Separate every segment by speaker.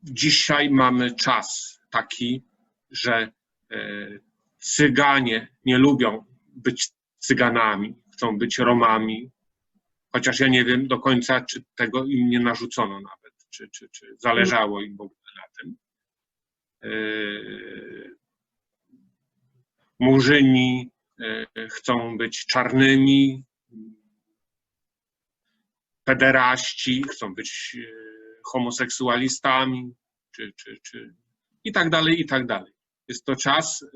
Speaker 1: dzisiaj mamy czas taki, że Cyganie nie lubią być Cyganami, chcą być Romami, chociaż ja nie wiem do końca, czy tego im nie narzucono nawet, czy zależało im w ogóle na tym. Murzyni chcą być czarnymi, pederaści chcą być homoseksualistami, i tak dalej, i tak dalej. Jest to czas,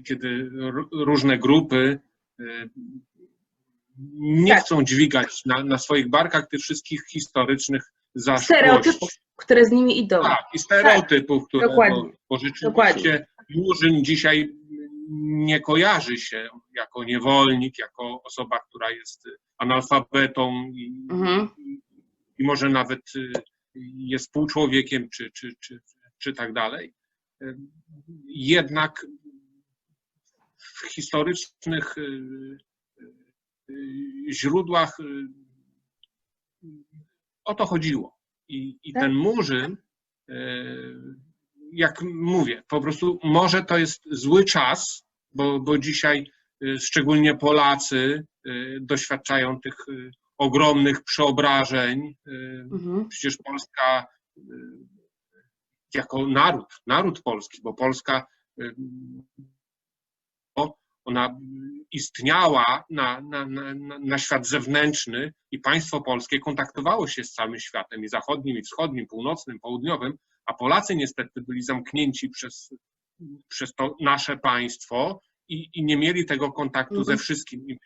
Speaker 1: kiedy różne grupy nie chcą dźwigać na swoich barkach tych wszystkich historycznych zaszłości.
Speaker 2: Stereotypów, które z nimi idą.
Speaker 1: Tak, i stereotypów, które, bo rzeczywiście
Speaker 2: Dokładnie.
Speaker 1: Murzyn dzisiaj nie kojarzy się jako niewolnik, jako osoba, która jest analfabetą i może nawet jest półczłowiekiem, czy tak dalej. Jednak w historycznych źródłach o to chodziło. I ten Murzyn, jak mówię, po prostu może to jest zły czas, bo dzisiaj szczególnie Polacy doświadczają tych ogromnych przeobrażeń. Przecież Polska jako naród polski, bo Polska ona istniała na świat zewnętrzny i państwo polskie kontaktowało się z całym światem, i zachodnim, i wschodnim, północnym, południowym, a Polacy niestety byli zamknięci przez to nasze państwo i nie mieli tego kontaktu ze wszystkim. I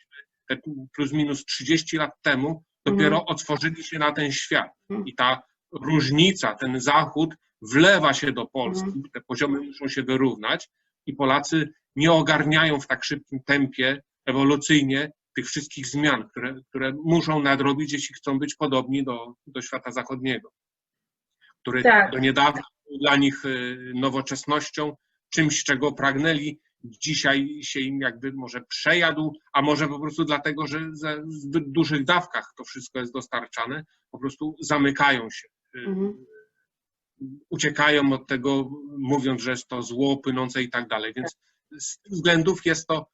Speaker 1: te plus minus 30 lat temu dopiero otworzyli się na ten świat. I ta różnica, ten Zachód wlewa się do Polski, te poziomy muszą się wyrównać i Polacy nie ogarniają w tak szybkim tempie, ewolucyjnie tych wszystkich zmian, które muszą nadrobić, jeśli chcą być podobni do świata zachodniego, który do niedawna był dla nich nowoczesnością, czymś, czego pragnęli. Dzisiaj się im jakby może przejadł, a może po prostu dlatego, że w zbyt dużych dawkach to wszystko jest dostarczane, po prostu zamykają się. Uciekają od tego, mówiąc, że jest to zło płynące i tak dalej. Więc z tych względów jest to,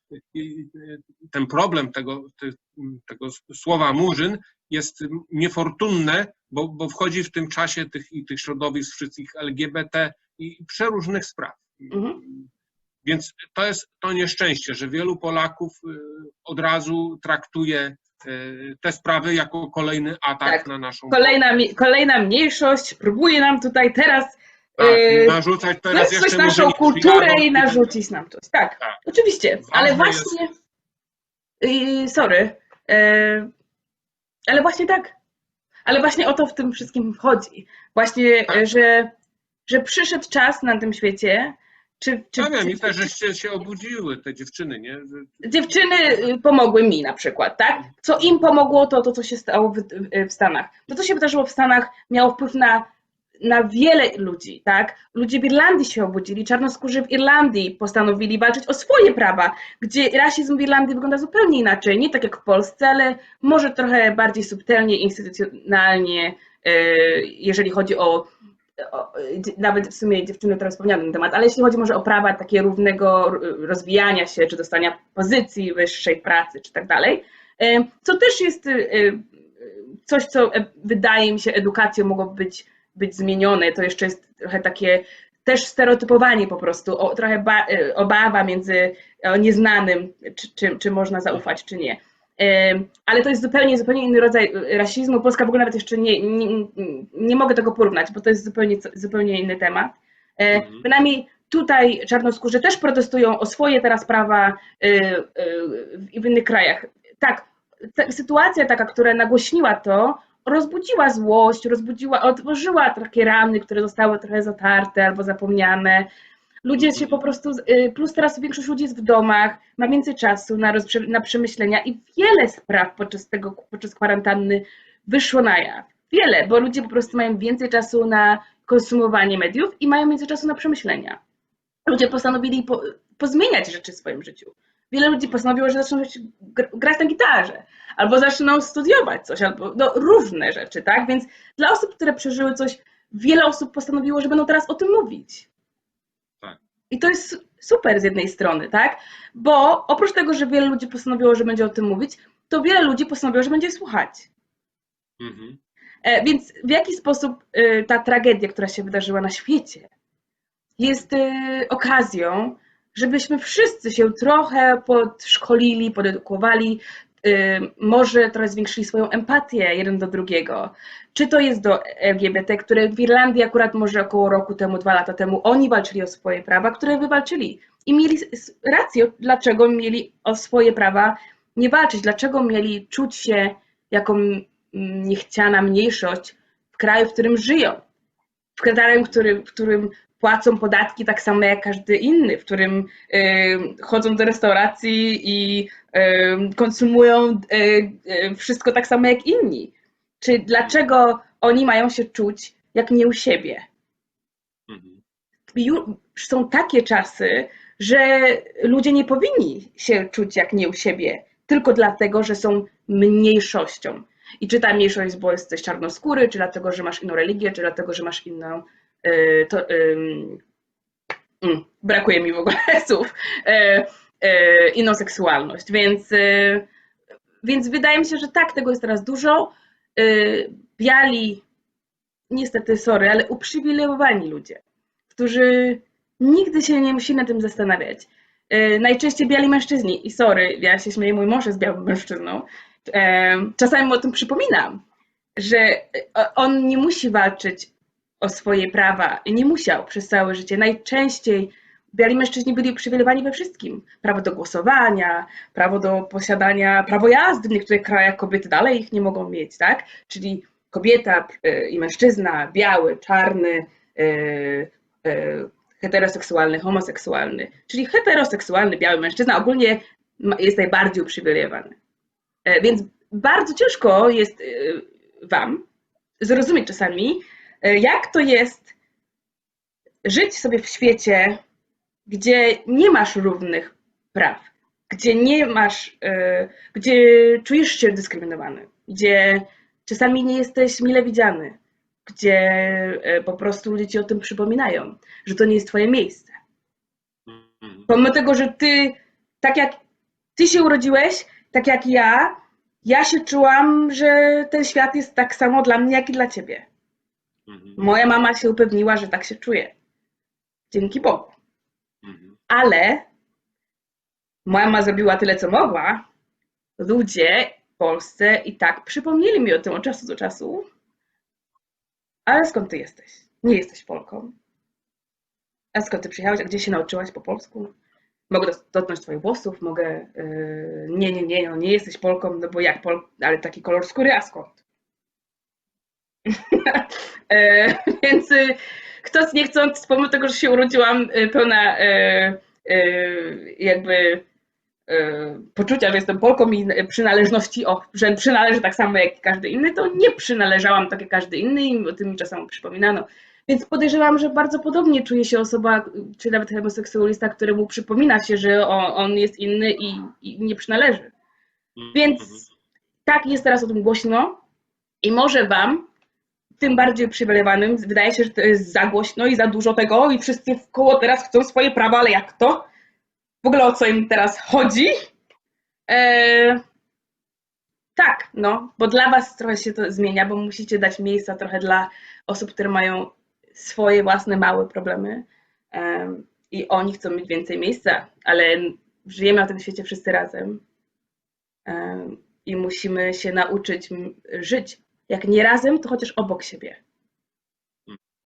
Speaker 1: ten problem tego słowa Murzyn jest niefortunne, bo wchodzi w tym czasie tych środowisk wszystkich LGBT i przeróżnych spraw. Więc to jest to nieszczęście, że wielu Polaków od razu traktuje te sprawy jako kolejny atak na naszą...
Speaker 2: Kolejna mniejszość próbuje nam tutaj teraz
Speaker 1: narzucać teraz
Speaker 2: jeszcze naszą kulturę i narzucić nam coś. Tak, oczywiście, ale właśnie... Sorry. Ale właśnie tak. Ale właśnie o to w tym wszystkim chodzi. Właśnie, że przyszedł czas na tym świecie.
Speaker 1: Ja wiem, i też żeście się obudziły, te dziewczyny, nie?
Speaker 2: Dziewczyny pomogły mi na przykład, tak? Co im pomogło, to co się stało w Stanach. To, co się wydarzyło w Stanach, miało wpływ na wiele ludzi, tak? Ludzie w Irlandii się obudzili, czarnoskórzy w Irlandii postanowili walczyć o swoje prawa, gdzie rasizm w Irlandii wygląda zupełnie inaczej, nie tak jak w Polsce, ale może trochę bardziej subtelnie, instytucjonalnie, jeżeli chodzi o nawet w sumie dziewczyny teraz wspomniały na ten temat, ale jeśli chodzi może o prawa takie równego rozwijania się, czy dostania pozycji wyższej pracy, czy tak dalej, co też jest coś, co wydaje mi się edukacją mogłoby być zmienione, to jeszcze jest trochę takie też stereotypowanie po prostu, trochę obawa między nieznanym, czy można zaufać, czy nie. Ale to jest zupełnie inny rodzaj rasizmu. Polska w ogóle nawet jeszcze nie mogę tego porównać, bo to jest zupełnie inny temat. Bynajmniej tutaj czarnoskórzy też protestują o swoje teraz prawa w innych krajach. Tak, sytuacja taka, która nagłośniła to, rozbudziła złość, otworzyła takie rany, które zostały trochę zatarte albo zapomniane. Ludzie się po prostu, plus teraz większość ludzi jest w domach, ma więcej czasu na przemyślenia i wiele spraw podczas kwarantanny wyszło na jaw. Wiele, bo ludzie po prostu mają więcej czasu na konsumowanie mediów i mają więcej czasu na przemyślenia. Ludzie postanowili pozmieniać rzeczy w swoim życiu. Wiele ludzi postanowiło, że zaczną grać na gitarze, albo zaczną studiować coś, albo różne rzeczy, tak? Więc dla osób, które przeżyły coś wiele osób postanowiło, że będą teraz o tym mówić.
Speaker 1: Tak.
Speaker 2: I to jest super z jednej strony, tak? Bo oprócz tego, że wiele ludzi postanowiło, że będzie o tym mówić, to wiele ludzi postanowiło, że będzie słuchać.
Speaker 1: Mhm.
Speaker 2: Więc w jaki sposób ta tragedia, która się wydarzyła na świecie, jest okazją, żebyśmy wszyscy się trochę podszkolili, podedukowali, może trochę zwiększyli swoją empatię jeden do drugiego. Czy to jest do LGBT, które w Irlandii akurat może około roku temu, 2 lata temu, oni walczyli o swoje prawa, które wywalczyli. I mieli rację, dlaczego mieli o swoje prawa nie walczyć, dlaczego mieli czuć się jako niechciana mniejszość w kraju, w którym żyją. W kraju, w którym płacą podatki tak samo jak każdy inny, w którym chodzą do restauracji i konsumują wszystko tak samo jak inni. Czy dlaczego oni mają się czuć jak nie u siebie? Są takie czasy, że ludzie nie powinni się czuć jak nie u siebie, tylko dlatego, że są mniejszością. I czy ta mniejszość jest, bo jesteś czarnoskóry, czy dlatego, że masz inną religię, czy dlatego, że masz inną brakuje mi w ogóle słów, inną seksualność, więc wydaje mi się, że tak, tego jest teraz dużo. Biali, niestety, sorry, ale uprzywilejowani ludzie, którzy nigdy się nie musieli nad tym zastanawiać. Najczęściej biali mężczyźni i sorry, ja się śmieję, mój mąż jest białym mężczyzną, czasami mu o tym przypominam, że on nie musi walczyć o swoje prawa i nie musiał przez całe życie. Najczęściej biali mężczyźni byli uprzywilejowani we wszystkim. Prawo do głosowania, prawo do posiadania, prawo jazdy w niektórych krajach kobiety dalej ich nie mogą mieć, tak? Czyli kobieta i mężczyzna, biały, czarny, heteroseksualny, homoseksualny. Czyli heteroseksualny, biały mężczyzna ogólnie jest najbardziej uprzywilejowany. Więc bardzo ciężko jest wam zrozumieć czasami, jak to jest żyć sobie w świecie, gdzie nie masz równych praw, gdzie nie masz, gdzie czujesz się dyskryminowany, gdzie czasami nie jesteś mile widziany, gdzie po prostu ludzie ci o tym przypominają, że to nie jest twoje miejsce. Pomimo tego, że ty, tak jak ty się urodziłeś, tak jak ja się czułam, że ten świat jest tak samo dla mnie, jak i dla ciebie. Moja mama się upewniła, że tak się czuje. Dzięki Bogu. Ale moja mama zrobiła tyle, co mogła. Ludzie w Polsce i tak przypomnieli mi o tym od czasu do czasu. Ale skąd ty jesteś? Nie jesteś Polką. A skąd ty przyjechałaś? A gdzie się nauczyłaś po polsku? Mogę dotknąć twoich włosów, mogę... nie jesteś Polką, no bo jak ale taki kolor skóry, a skąd? Więc chcąc, nie chcąc, pomimo tego, że się urodziłam pełna jakby poczucia, że jestem Polką i przynależności, że przynależę tak samo jak każdy inny, to nie przynależałam tak jak każdy inny i o tym mi czasem przypominano. Więc podejrzewam, że bardzo podobnie czuje się osoba, czy nawet homoseksualista, któremu przypomina się, że on jest inny i nie przynależy. Więc tak, jest teraz o tym głośno i może wam, tym bardziej uprzywilejowanym, wydaje się, że to jest za głośno i za dużo tego i wszyscy wkoło teraz chcą swoje prawa, ale jak to? W ogóle o co im teraz chodzi? Tak, no, bo dla was trochę się to zmienia, bo musicie dać miejsca trochę dla osób, które mają swoje własne małe problemy i oni chcą mieć więcej miejsca, ale żyjemy na tym świecie wszyscy razem i musimy się nauczyć żyć. Jak nie razem, to chociaż obok siebie.